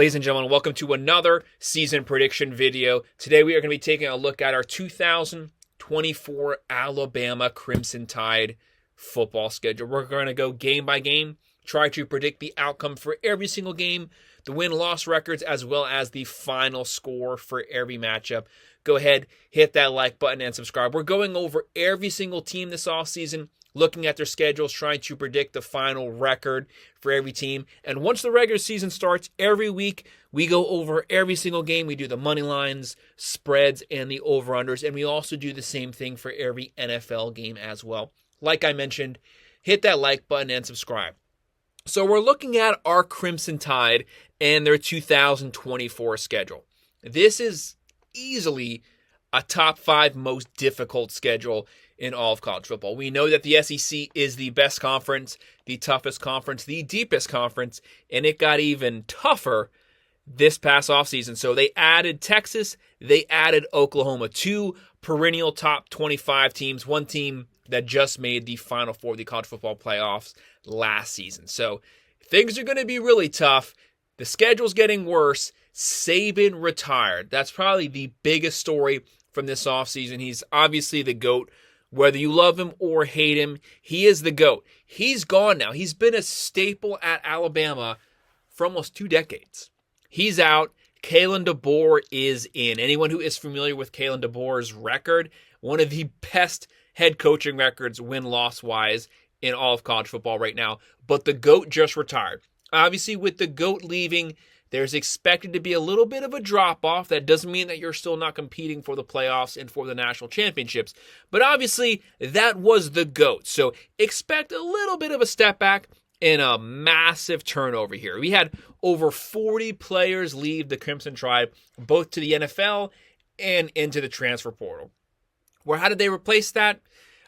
Ladies and gentlemen, welcome to another season prediction video. Today we are going to be taking a look at our 2024 Alabama Crimson Tide football schedule. We're going to go game by game, try to predict the outcome for every single game, the win-loss records, as well as the final score for every matchup. Go ahead, hit that like button and subscribe. We're going over every single team this offseason, looking at their schedules, trying to predict the final record for every team. And once the regular season starts, every week we go over every single game. We do the money lines, spreads, and the over-unders. And we also do the same thing for every NFL game as well. Like I mentioned, hit that like button and subscribe. So we're looking at our Crimson Tide and their 2024 schedule. This is easily a top 5 most difficult schedule in all of college football. We know that the SEC is the best conference, the toughest conference, the deepest conference, and it got even tougher this past offseason. So they added Texas, they added Oklahoma, 2 perennial top 25 teams, 1 team that just made the Final Four of the college football playoffs last season. So things are going to be really tough. The schedule's getting worse. Saban retired. That's probably the biggest story from this offseason. He's obviously the GOAT. Whether you love him or hate him, he is the GOAT. He's gone now. He's been a staple at Alabama for almost 2 decades. He's out. Kalen Deboer is in. Anyone who is familiar with Kalen Deboer's record, one of the best head coaching records win-loss-wise in all of college football right now. But the GOAT just retired. Obviously, with the GOAT leaving, there's expected to be a little bit of a drop-off. That doesn't mean that you're still not competing for the playoffs and for the national championships. But obviously, that was the GOAT. So expect a little bit of a step back and a massive turnover here. We had over 40 players leave the Crimson Tide, both to the NFL and into the transfer portal. Well, how did they replace that?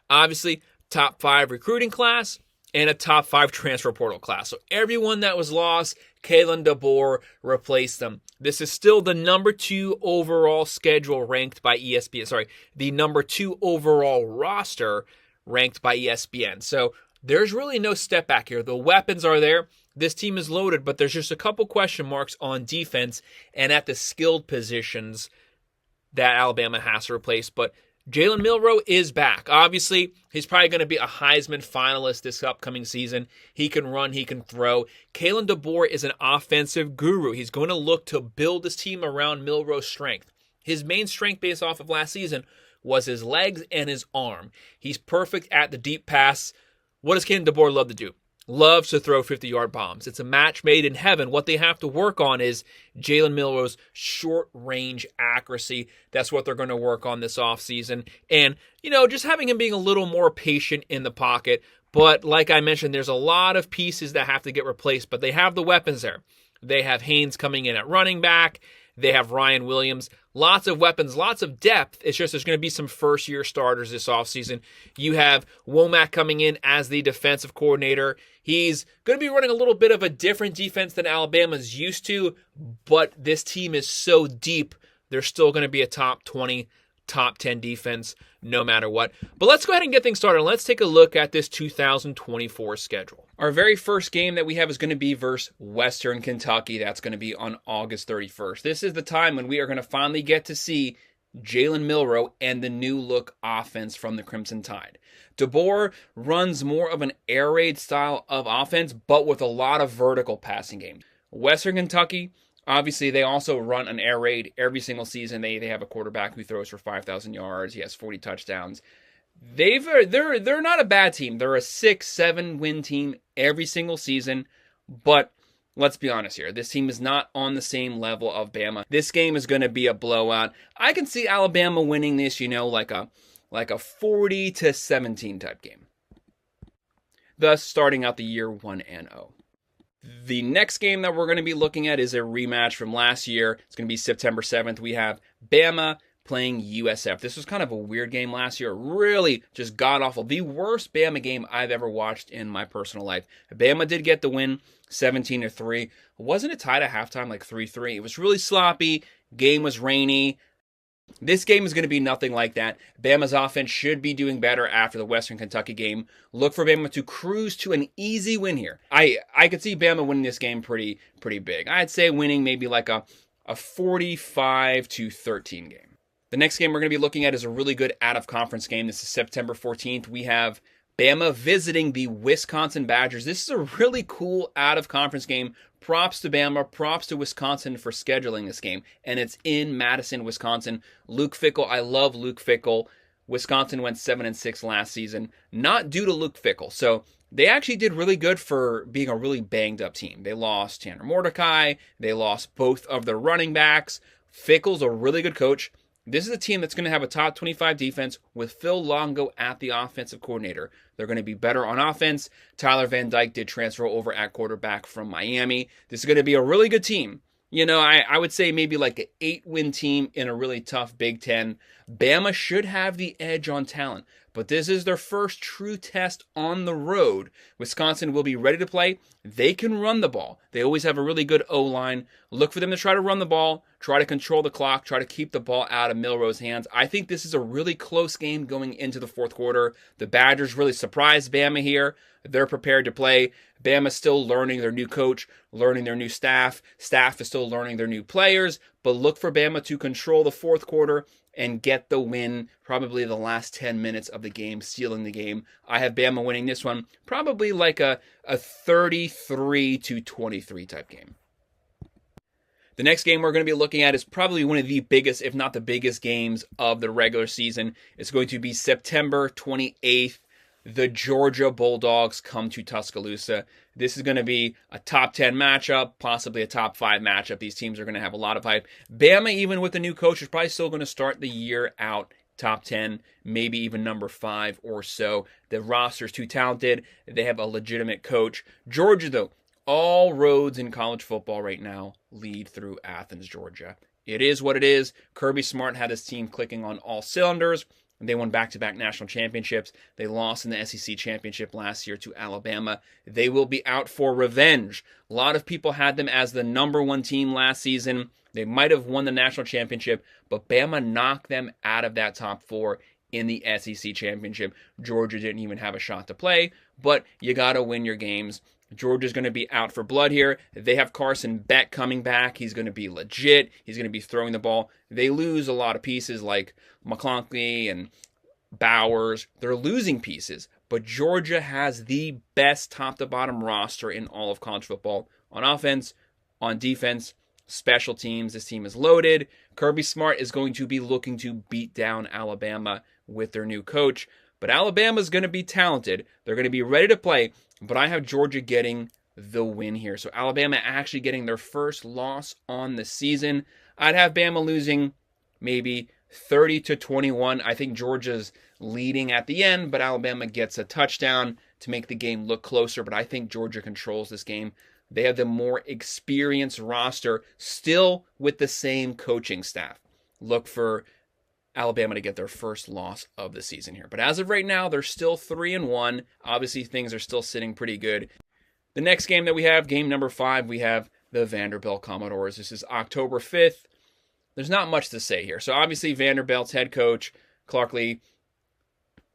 Obviously, top 5 recruiting class and a top 5 transfer portal class. So everyone that was lost, Kalen Deboer replaced them. This is still the number 2 overall schedule ranked by ESPN. Sorry, the number 2 overall roster ranked by ESPN. So there's really no step back here. The weapons are there. This team is loaded, but there's just a couple question marks on defense and at the skilled positions that Alabama has to replace. But Jalen Milroe is back. Obviously, he's probably going to be a Heisman finalist this upcoming season. He can run, he can throw. Kalen Deboer is an offensive guru. He's going to look to build his team around Milroe's strength. His main strength based off of last season was his legs and his arm. He's perfect at the deep pass. What does Kalen Deboer love to do? Loves to throw 50-yard bombs. It's a match made in heaven. What they have to work on is Jalen Milroe's short-range accuracy. That's what they're going to work on this offseason. And, just having him being a little more patient in the pocket. But like I mentioned, there's a lot of pieces that have to get replaced, but they have the weapons there. They have Haynes coming in at running back. They have Ryan Williams. Lots of weapons, lots of depth. It's just there's going to be some first-year starters this offseason. You have Womack coming in as the defensive coordinator. He's going to be running a little bit of a different defense than Alabama's used to, but this team is so deep, they're still going to be a top 20, top 10 defense no matter what. But let's go ahead and get things started. Let's take a look at this 2024 schedule. Our very first game that we have is going to be versus Western Kentucky. That's going to be on August 31st. This is the time when we are going to finally get to see Jalen Milroe and the new look offense from the Crimson Tide. Deboer runs more of an air raid style of offense, but with a lot of vertical passing game. Western Kentucky, obviously, they also run an air raid every single season. They have a quarterback who throws for 5,000 yards. He has 40 touchdowns. They're not a bad team. They're a 6-7 win team every single season. But let's be honest here. This team is not on the same level of Bama. This game is going to be a blowout. I can see Alabama winning this, like a 40-17 type game. Thus, starting out the year 1-0. The next game that we're going to be looking at is a rematch from last year. It's going to be September 7th. We have Bama playing USF. This was kind of a weird game last year. Really just god-awful. The worst Bama game I've ever watched in my personal life. Bama did get the win, 17-3. Wasn't it tied at halftime, like 3-3? It was really sloppy. Game was rainy. This game is going to be nothing like that. Bama's offense should be doing better after the Western Kentucky game. Look for Bama to cruise to an easy win here. I could see Bama winning this game pretty big. I'd say winning maybe like a 45-13 game. The next game we're going to be looking at is a really good out-of-conference game. This is September 14th. We have Bama visiting the Wisconsin Badgers. This is a really cool out-of-conference game. Props to Bama, props to Wisconsin for scheduling this game. And it's in Madison, Wisconsin. Luke Fickell, I love Luke Fickell. Wisconsin went 7-6 last season, not due to Luke Fickell. So they actually did really good for being a really banged-up team. They lost Tanner Mordecai. They lost both of their running backs. Fickell's a really good coach. This is a team that's going to have a top 25 defense with Phil Longo at the offensive coordinator. They're going to be better on offense. Tyler Van Dyke did transfer over at quarterback from Miami. This is going to be a really good team. You know, I would say maybe like an 8-win team in a really tough Big Ten. Bama should have the edge on talent, but this is their first true test on the road. Wisconsin will be ready to play. They can run the ball. They always have a really good O-line. Look for them to try to run the ball, try to control the clock, try to keep the ball out of Milroe's hands. I think this is a really close game going into the fourth quarter. The Badgers really surprised Bama here. They're prepared to play. Bama's still learning their new coach, learning their new staff. Staff is still learning their new players. But look for Bama to control the fourth quarter and get the win, probably the last 10 minutes of the game, sealing the game. I have Bama winning this one, probably like a 33-23 type game. The next game we're going to be looking at is probably one of the biggest, if not the biggest games of the regular season. It's going to be September 28th. The Georgia Bulldogs come to Tuscaloosa. This is going to be a top 10 matchup, possibly a top 5 matchup. These teams are going to have a lot of hype. Bama, even with the new coach, is probably still going to start the year out top 10, maybe even number 5 or so. The roster's too talented. They have a legitimate coach. Georgia, though, all roads in college football right now lead through Athens, Georgia. It is what it is. Kirby Smart had his team clicking on all cylinders. They won back-to-back national championships. They lost in the SEC championship last year to Alabama. They will be out for revenge. A lot of people had them as the number 1 team last season. They might have won the national championship, but Bama knocked them out of that top 4 in the SEC championship. Georgia didn't even have a shot to play, but you got to win your games. Georgia's going to be out for blood here. They have Carson Beck coming back. He's going to be legit. He's going to be throwing the ball. They lose a lot of pieces like McClunky and Bowers. They're losing pieces, but Georgia has the best top-to-bottom roster in all of college football. On offense, on defense, special teams. This team is loaded. Kirby Smart is going to be looking to beat down Alabama with their new coach, but Alabama's going to be talented. They're going to be ready to play. But I have Georgia getting the win here. So Alabama actually getting their first loss on the season. I'd have Bama losing maybe 30-21. I think Georgia's leading at the end, but Alabama gets a touchdown to make the game look closer. But I think Georgia controls this game. They have the more experienced roster, still with the same coaching staff. Look for Alabama to get their first loss of the season here. But as of right now, they're still 3-1. Obviously, things are still sitting pretty good. The next game that we have, game number 5, we have the Vanderbilt Commodores. This is October 5th. There's not much to say here. So obviously, Vanderbilt's head coach, Clark Lee,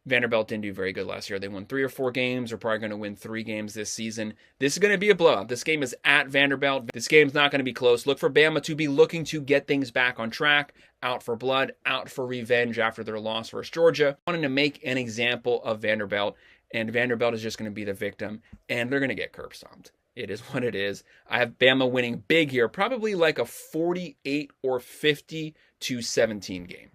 Vanderbilt didn't do very good last year. They won 3 or 4 games. They're probably going to win 3 games this season. This is going to be a blowout. This game is at Vanderbilt. This game's not going to be close. Look for Bama to be looking to get things back on track. Out for blood, out for revenge after their loss versus Georgia. Wanting to make an example of Vanderbilt, and Vanderbilt is just going to be the victim, and they're going to get curb stomped. It is what it is. I have Bama winning big here, probably like a 48 or 50-17 game.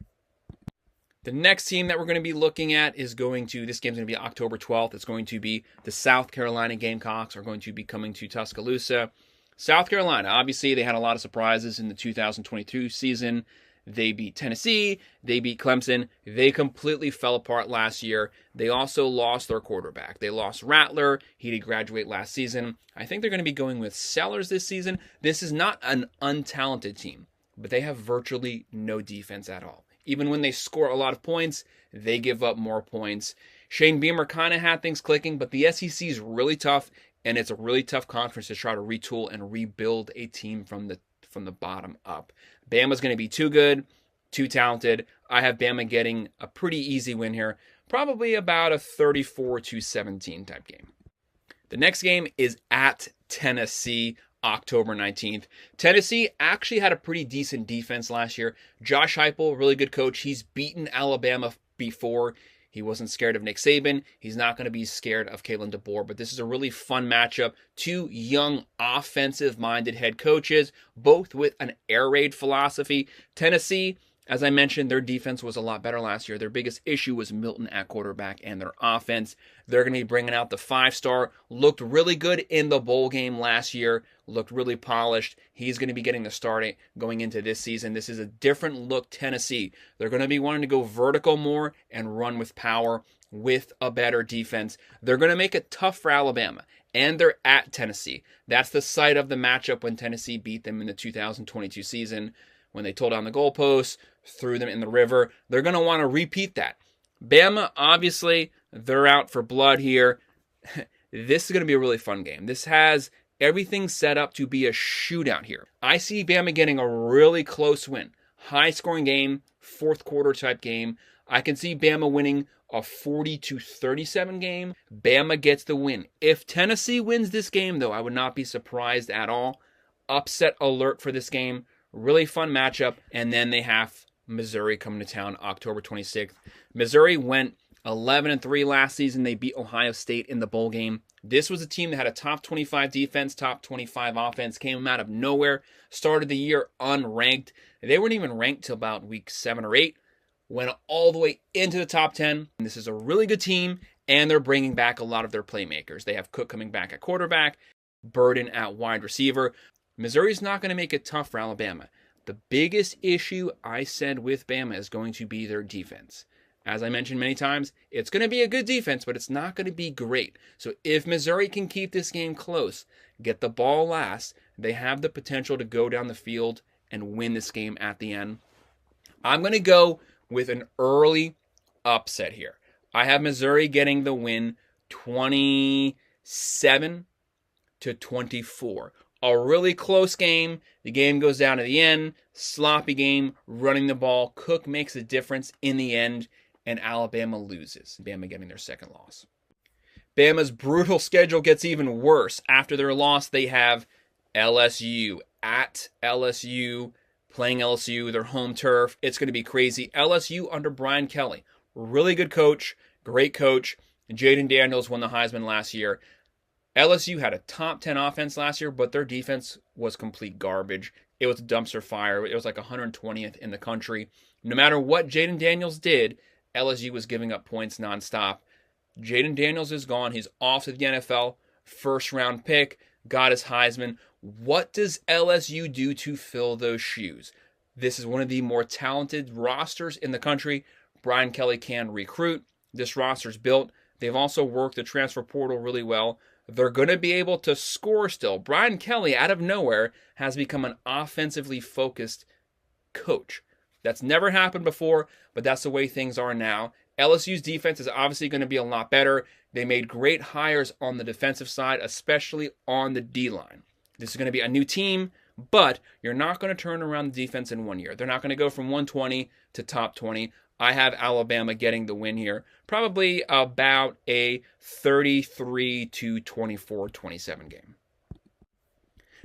The next team that we're going to be looking at is this game's going to be October 12th. It's going to be the South Carolina Gamecocks are going to be coming to Tuscaloosa. South Carolina, obviously, they had a lot of surprises in the 2022 season. They beat Tennessee. They beat Clemson. They completely fell apart last year. They also lost their quarterback. They lost Rattler. He did graduate last season. I think they're going to be going with Sellers this season. This is not an untalented team, but they have virtually no defense at all. Even when they score a lot of points, they give up more points. Shane Beamer kind of had things clicking, but the SEC is really tough, and it's a really tough conference to try to retool and rebuild a team from the bottom up. Bama's going to be too good. too talented. I have Bama getting a pretty easy win here, probably about a 34-17 type game. The next game is at Tennessee, October 19th. Tennessee actually had a pretty decent defense last year. Josh Heupel, really good coach. He's beaten Alabama before. He wasn't scared of Nick Saban. He's not going to be scared of Kalen Deboer, but this is a really fun matchup. Two young, offensive-minded head coaches, both with an air raid philosophy. Tennessee, as I mentioned, their defense was a lot better last year. Their biggest issue was Milton at quarterback and their offense. They're going to be bringing out the 5-star. Looked really good in the bowl game last year. Looked really polished. He's going to be getting the start going into this season. This is a different look Tennessee. They're going to be wanting to go vertical more and run with power with a better defense. They're going to make it tough for Alabama, and they're at Tennessee. That's the site of the matchup when Tennessee beat them in the 2022 season, when they tore down the goalposts, threw them in the river. They're going to want to repeat that. Bama, obviously, they're out for blood here. This is going to be a really fun game. This has everything set up to be a shootout here. I see Bama getting a really close win. High-scoring game, fourth quarter type game. I can see Bama winning a 40-37 game. Bama gets the win. If Tennessee wins this game, though, I would not be surprised at all. Upset alert for this game. Really fun matchup. And then they have Missouri coming to town October 26th. Missouri went 11-3 last season. They beat Ohio State in the bowl game. This was a team that had a top 25 defense, top 25 offense, came out of nowhere, started the year unranked. They weren't even ranked till about week 7 or 8, went all the way into the top 10. And this is a really good team, and they're bringing back a lot of their playmakers. They have Cook coming back at quarterback, Burden at wide receiver. Missouri's not going to make it tough for Alabama. The biggest issue I said with Bama is going to be their defense. As I mentioned many times, it's going to be a good defense, but it's not going to be great. So if Missouri can keep this game close, get the ball last, they have the potential to go down the field and win this game at the end. I'm going to go with an early upset here. I have Missouri getting the win 27-24. A really close game. The game goes down to the end. Sloppy game, running the ball. Cook makes a difference in the end, and Alabama loses. Bama getting their second loss. Bama's brutal schedule gets even worse. After their loss, they have LSU at LSU, playing LSU, their home turf. It's going to be crazy. LSU under Brian Kelly. Really good coach, great coach. Jayden Daniels won the Heisman last year. LSU had a top 10 offense last year, but their defense was complete garbage. It was a dumpster fire. It was like 120th in the country. No matter what Jayden Daniels did, LSU was giving up points nonstop. Jayden Daniels is gone. He's off to the NFL. First-round pick. Got his Heisman. What does LSU do to fill those shoes? This is one of the more talented rosters in the country. Brian Kelly can recruit. This roster's built. They've also worked the transfer portal really well. They're going to be able to score still. Brian Kelly, out of nowhere, has become an offensively focused coach. That's never happened before, but that's the way things are now. LSU's defense is obviously going to be a lot better. They made great hires on the defensive side, especially on the D-line. This is going to be a new team, but you're not going to turn around the defense in 1 year. They're not going to go from 120 to top 20. I have Alabama getting the win here. Probably about a 33-24-27 game.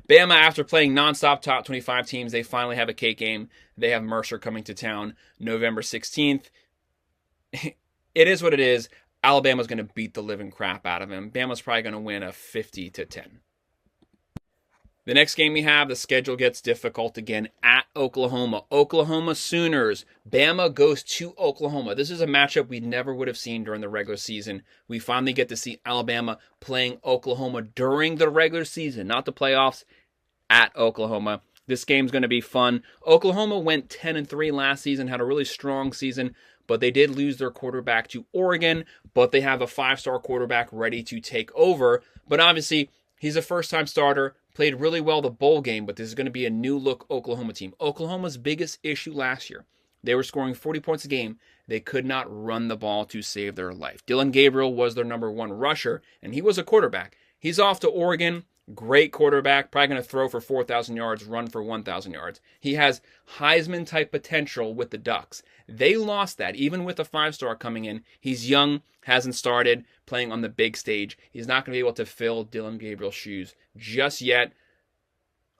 Bama, after playing nonstop top 25 teams, they finally have a cake game. They have Mercer coming to town November 16th. It is what it is. Alabama's going to beat the living crap out of him. Bama's probably going to win a 50-10. The next game we have, the schedule gets difficult again at Oklahoma. Oklahoma Sooners. Bama goes to Oklahoma. This is a matchup we never would have seen during the regular season. We finally get to see Alabama playing Oklahoma during the regular season, not the playoffs, at Oklahoma. This game's going to be fun. Oklahoma went 10-3 last season, had a really strong season, but they did lose their quarterback to Oregon, but they have a 5-star quarterback ready to take over. But obviously, he's a first-time starter. Played really well the bowl game, but this is going to be a new-look Oklahoma team. Oklahoma's biggest issue last year, they were scoring 40 points a game. They could not run the ball to save their life. Dillon Gabriel was their number one rusher, and he was a quarterback. He's off to Oregon. Great quarterback, probably going to throw for 4,000 yards, run for 1,000 yards. He has Heisman-type potential with the Ducks. They lost that, even with a 5-star coming in. He's young, hasn't started playing on the big stage. He's not going to be able to fill Dillon Gabriel's shoes just yet.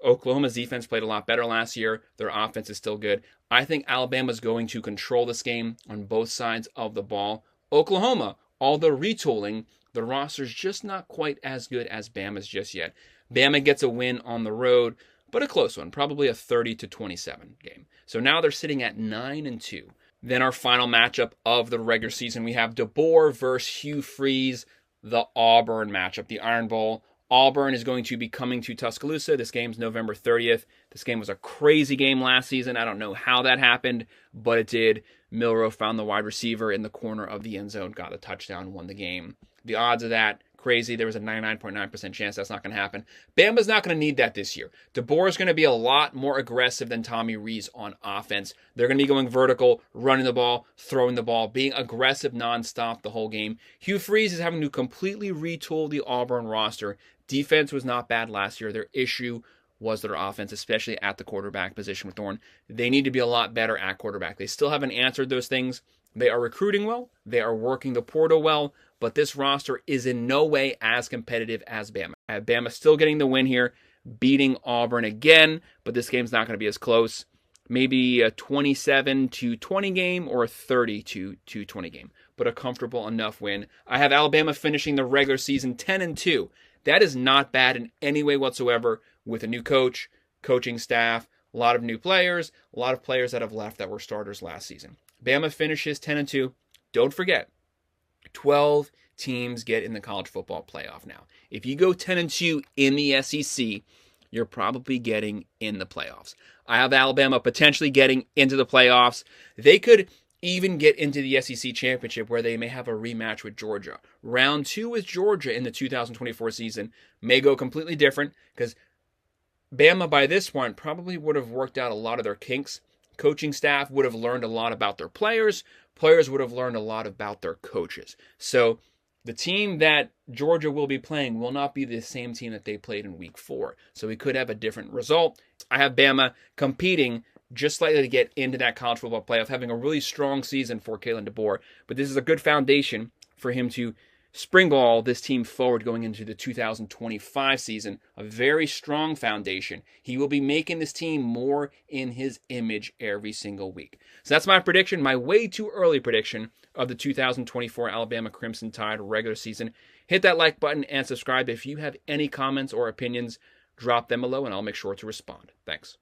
Oklahoma's defense played a lot better last year. Their offense is still good. I think Alabama's going to control this game on both sides of the ball. Oklahoma, all the retooling, the roster's just not quite as good as Bama's just yet. Bama gets a win on the road, but a close one, probably a 30-27 game. So now they're sitting at 9-2. Then our final matchup of the regular season, we have Deboer versus Hugh Freeze, the Auburn matchup, the Iron Bowl. Auburn is going to be coming to Tuscaloosa. This game's November 30th. This game was a crazy game last season. I don't know how that happened, but it did. Milroe found the wide receiver in the corner of the end zone, got a touchdown, won the game. The odds of that, crazy. There was a 99.9% chance that's not going to happen. Bama's not going to need that this year. DeBoer is going to be a lot more aggressive than Tommy Rees on offense. They're going to be going vertical, running the ball, throwing the ball, being aggressive nonstop the whole game. Hugh Freeze is having to completely retool the Auburn roster. Defense was not bad last year. Their issue was their offense, especially at the quarterback position with Thorne. They need to be a lot better at quarterback. They still haven't answered those things. They are recruiting well. They are working the portal well. But this roster is in no way as competitive as Bama. Bama still getting the win here, beating Auburn again. But this game's not going to be as close. Maybe a 27-20 game or a 30-20 game. But a comfortable enough win. I have Alabama finishing the regular season 10-2. That is not bad in any way whatsoever, with a new coach, coaching staff, a lot of new players, a lot of players that have left that were starters last season. Bama finishes 10-2. Don't forget, 12 teams get in the college football playoff now. If you go 10-2 in the SEC, you're probably getting in the playoffs. I have Alabama potentially getting into the playoffs. They could even get into the SEC championship, where they may have a rematch with Georgia. Round 2 with Georgia in the 2024 season may go completely different, because Bama by this point probably would have worked out a lot of their kinks. Coaching staff would have learned a lot about their players. Players would have learned a lot about their coaches. So the team that Georgia will be playing will not be the same team that they played in week 4. So we could have a different result. I have Bama competing just slightly to get into that college football playoff, having a really strong season for Kalen Deboer. But this is a good foundation for him to springboard this team forward going into the 2025 season. A very strong foundation. He will be making this team more in his image every single week. So that's my prediction, my way too early prediction of the 2024 Alabama Crimson Tide regular season. Hit that like button and subscribe. If you have any comments or opinions, drop them below and I'll make sure to respond. Thanks.